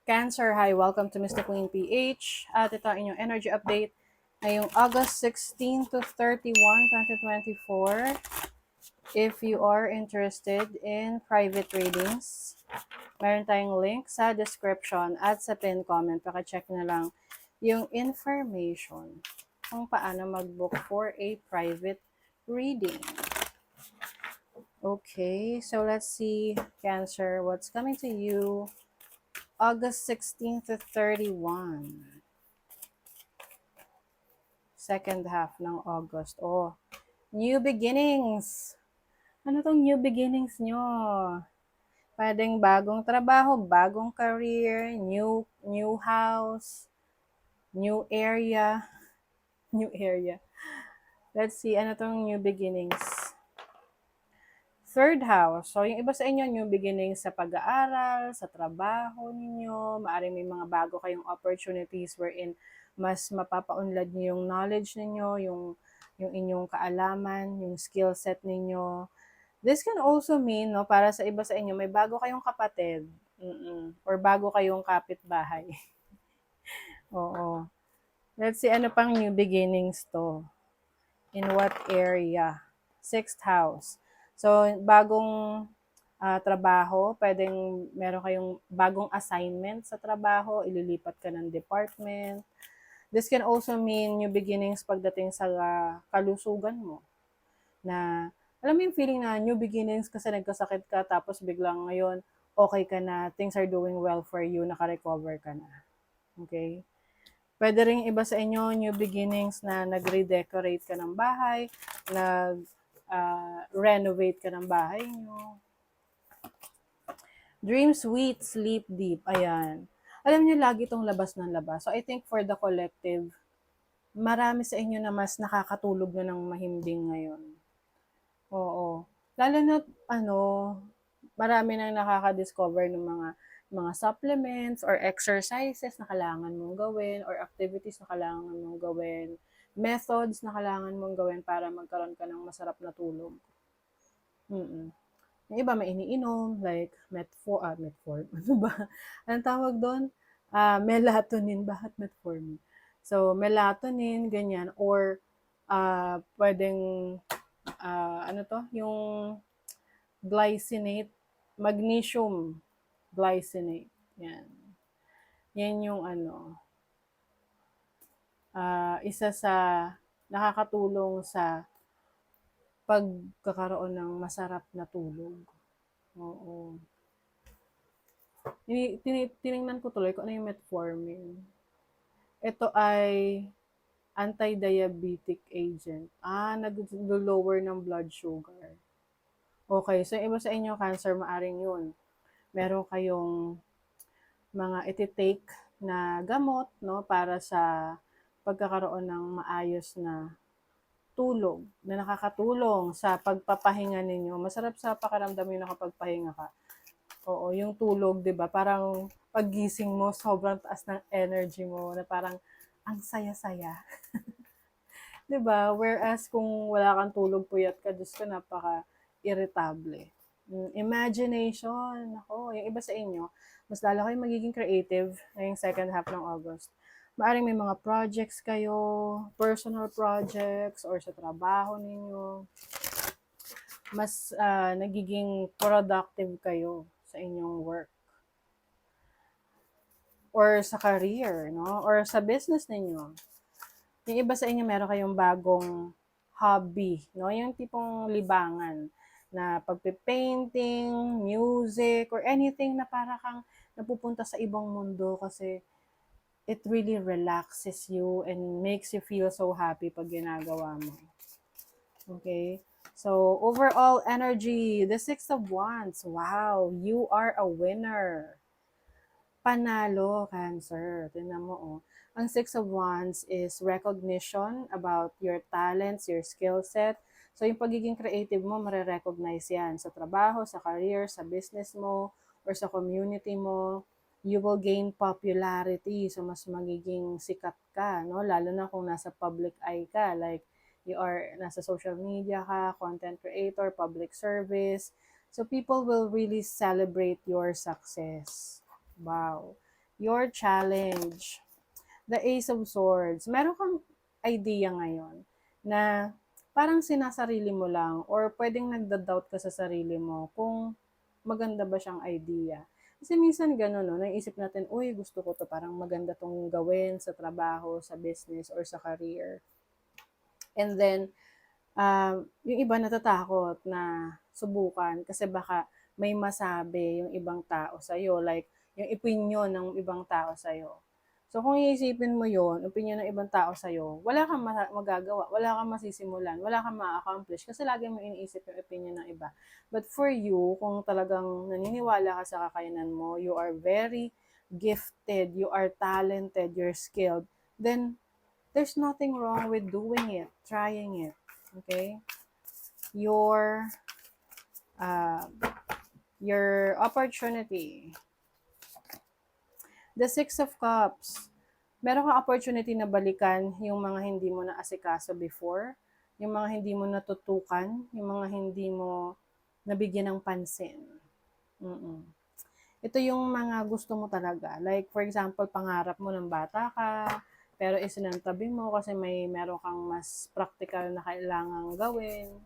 Cancer, hi, welcome to Mr. Queen PH. At ito ang inyong energy update ngayong August 16 to 31, 2024. If you are interested in private readings, meron tayong link sa description at sa pin comment. Paka-check na lang yung information kung paano mag-book for a private reading. Okay, so let's see, Cancer, what's coming to you August 16 to 31. Second half ng August. Oh, new beginnings. Ano tong new beginnings nyo? Pwedeng bagong trabaho, bagong career, new house, new area, new area. Let's see, ano tong new beginnings? Third house. So, yung iba sa inyo, new beginnings sa pag-aaral, sa trabaho ninyo, maaaring may mga bago kayong opportunities wherein mas mapapaunlad niyo yung knowledge ninyo, yung inyong kaalaman, yung skill set ninyo. This can also mean, no, para sa iba sa inyo, may bago kayong kapatid, or bago kayong kapitbahay. Oo. Let's see, ano pang new beginnings to? In what area? Sixth house. So, bagong trabaho, pwedeng meron kayong bagong assignment sa trabaho, ililipat ka ng department. This can also mean new beginnings pagdating sa kalusugan mo. Na, alam mo yung feeling na new beginnings kasi nagkasakit ka, tapos biglang ngayon, okay ka na, things are doing well for you, naka-recover ka na. Okay? Pwede rin iba sa inyo, new beginnings na nag-redecorate ka ng bahay, nag-renovate ka ng bahay nyo. Dream sweet, sleep deep. Ayan. Alam niyo, lagi itong labas ng labas. So, I think for the collective, marami sa inyo na mas nakakatulog na ng mahimbing ngayon. Oo. Lalo na, marami nang nakaka-discover ng mga supplements or exercises na kailangan mong gawin or activities na kailangan mong gawin, methods na kailangan mong gawin para magkaroon ka ng masarap na tulog. Yung iba may iniinom, like metformin, ano ba? Anong tawag doon? Melatonin, bakit metformin? So, melatonin, ganyan, or pwedeng, ano to, yung glycinate, magnesium glycinate, yan. Yan yung isa sa nakakatulong sa pagkakaroon ng masarap na tulog. Oo. Tiningnan ko tuloy kung ano yung metformin. Ito ay anti-diabetic agent. Nag-lower ng blood sugar. Okay, so iba sa inyo, cancer, maaring yun. Meron kayong mga iti-take na gamot, no, para sa pagkakaroon ng maayos na tulog na nakakatulong sa pagpapahinga ninyo. Masarap sa pakiramdam yung nakapagpahinga ka. Oo, yung tulog, 'di ba? Parang paggising mo, sobrang taas ng energy mo na parang ang saya-saya. 'Di ba? Whereas kung wala kang tulog, puyat ka, Diyos ko, napaka-irritable. Imagination, ako, yung iba sa inyo, mas lalo kayong magiging creative ngayong second half ng August. Maaring may mga projects kayo, personal projects, or sa trabaho ninyo. Mas nagiging productive kayo sa inyong work. Or sa career, no? Or sa business ninyo. Yung iba sa inyo, meron kayong bagong hobby, no? Yung tipong libangan na pagpe-painting, music, or anything na para kang napupunta sa ibang mundo kasi it really relaxes you and makes you feel so happy pag ginagawa mo. Okay? So, overall energy, the Six of Wands. Wow, you are a winner. Panalo, Cancer. Tingnan mo, oh. Ang Six of Wands is recognition about your talents, your skill set. So, yung pagiging creative mo, marirecognize yan sa trabaho, sa career, sa business mo, or sa community mo. You will gain popularity. So, mas magiging sikat ka, no? Lalo na kung nasa public eye ka. Like, nasa social media ka, content creator, public service. So, people will really celebrate your success. Wow. Your challenge. The Ace of Swords. Meron kang idea ngayon na parang sinasarili mo lang or pwedeng nagda-doubt ka sa sarili mo kung maganda ba siyang idea. Kasi minsan gano'n, no, naisip natin, uy, gusto ko to, parang maganda tong gawin sa trabaho, sa business, or sa career. And then, yung iba natatakot na subukan kasi baka may masabi yung ibang tao sa'yo, like yung opinion ng ibang tao sa'yo. So kung iisipin mo yon, opinion ng ibang tao sa'yo, wala kang magagawa, wala kang masisimulan, wala kang ma-accomplish kasi lagi mo iniisip yung opinion ng iba. But for you, kung talagang naniniwala ka sa kakayanan mo, you are very gifted, you are talented, you're skilled, then there's nothing wrong with doing it, trying it. Okay? Your uh, your opportunity. The Six of Cups. Meron kang opportunity na balikan yung mga hindi mo na asikaso before, yung mga hindi mo natutukan, yung mga hindi mo nabigyan ng pansin. Mm-mm. Ito yung mga gusto mo talaga. Like, for example, pangarap mo ng bata ka, pero isinantabi mo kasi meron kang mas practical na kailangang gawin.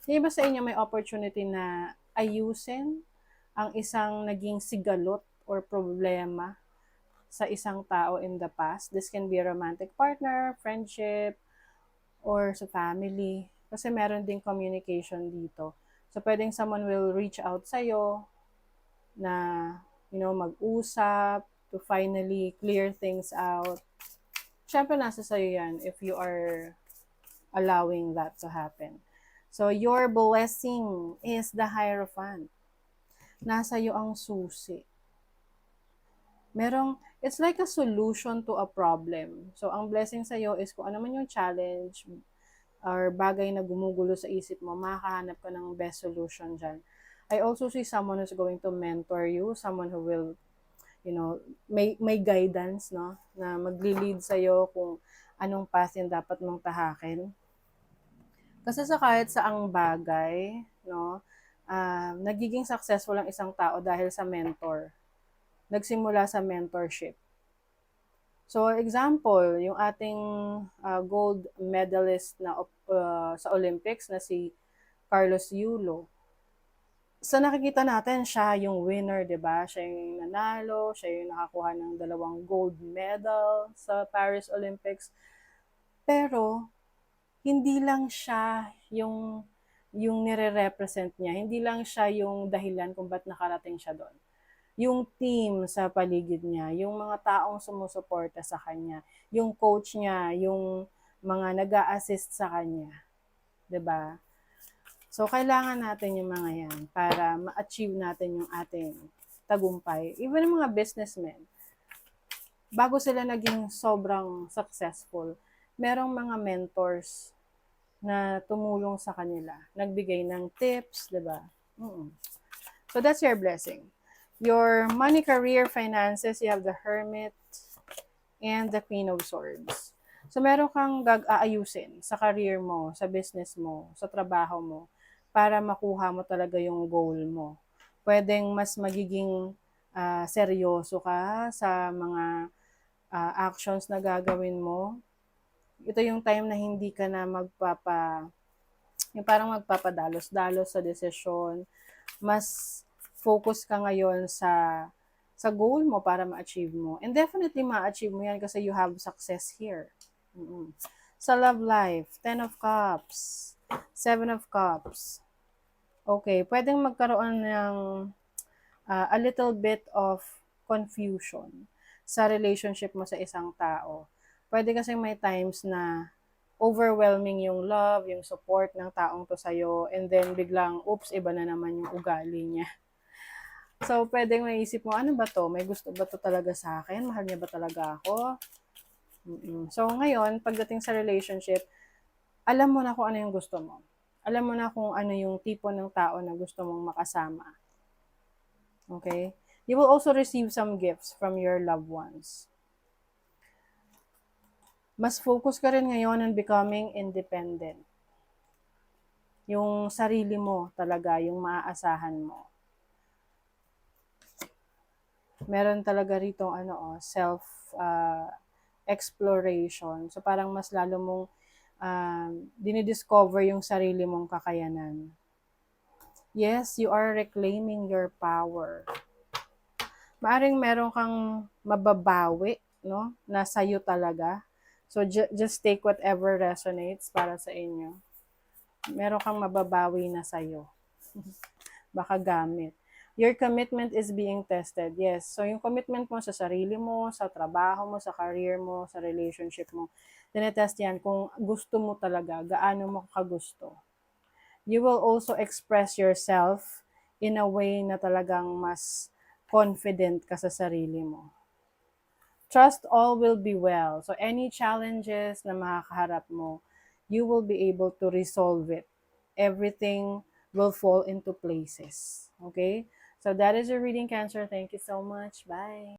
Yung iba sa inyo may opportunity na ayusin ang isang naging sigalot or problema sa isang tao in the past. This can be a romantic partner, friendship, or sa family. Kasi meron ding communication dito. So, pwedeng someone will reach out sa'yo na, mag-usap to finally clear things out. Siyempre, nasa sa'yo yan if you are allowing that to happen. So, your blessing is the Hierophant. Nasa iyo ang susi. It's like a solution to a problem. So, ang blessing sa'yo is kung ano man yung challenge or bagay na gumugulo sa isip mo, makakahanap ka ng best solution dyan. I also see someone who's going to mentor you, someone who will, may guidance, no? Na magli-lead sa'yo kung anong path yung dapat mong tahakin. Kasi sa kahit saang bagay, no, nagiging successful ang isang tao dahil sa mentor. Nagsimula sa mentorship. So, example, yung ating gold medalist na sa Olympics na si Carlos Yulo. Sa nakikita natin, siya yung winner, di ba? Siya yung nanalo, siya yung nakakuha ng 2 gold medal sa Paris Olympics. Pero, hindi lang siya yung nire-represent niya. Hindi lang siya yung dahilan kung ba't nakarating siya doon. Yung team sa paligid niya, yung mga taong sumusuporta sa kanya, yung coach niya, yung mga nag-a-assist sa kanya. 'Di ba? So, kailangan natin yung mga yan para ma-achieve natin yung ating tagumpay. Even yung mga businessmen, bago sila naging sobrang successful, merong mga mentors na tumulong sa kanila. Nagbigay ng tips, 'di ba? So, that's your blessing. Your money, career, finances, you have the Hermit and the Queen of Swords. So, meron kang aayusin sa career mo, sa business mo, sa trabaho mo, para makuha mo talaga yung goal mo. Pwedeng mas magiging seryoso ka sa mga actions na gagawin mo. Ito yung time na hindi ka na yung parang magpapadalos-dalos sa desisyon. Mas focus ka ngayon sa goal mo para ma-achieve mo. And definitely ma-achieve mo yan kasi you have success here. Sa love life, 10 of Cups, 7 of Cups. Okay, pwedeng magkaroon ng a little bit of confusion sa relationship mo sa isang tao. Pwede kasi may times na overwhelming yung love, yung support ng taong to sa'yo, and then biglang, oops, iba na naman yung ugali niya. So, pwedeng maisip mo, ano ba to? May gusto ba to talaga sa akin? Mahal niya ba talaga ako? So, ngayon, pagdating sa relationship, alam mo na kung ano yung gusto mo. Alam mo na kung ano yung tipo ng tao na gusto mong makasama. Okay? You will also receive some gifts from your loved ones. Mas focus ka rin ngayon on becoming independent. Yung sarili mo talaga, yung maaasahan mo. Meron talaga rito self exploration. So parang mas lalo mong dinidiscover yung sarili mong kakayanan. Yes, you are reclaiming your power. Maaring meron kang mababawi, no? Na sa'yo talaga. So, just take whatever resonates para sa inyo. Meron kang mababawi na sa'yo. Baka gamit. Your commitment is being tested. Yes. So, yung commitment mo sa sarili mo, sa trabaho mo, sa career mo, sa relationship mo, tinetest yan kung gusto mo talaga, gaano mo kagusto. You will also express yourself in a way na talagang mas confident ka sa sarili mo. Trust all will be well. So, any challenges na makakaharap mo, you will be able to resolve it. Everything will fall into places. Okay? So, that is your reading, Cancer. Thank you so much. Bye.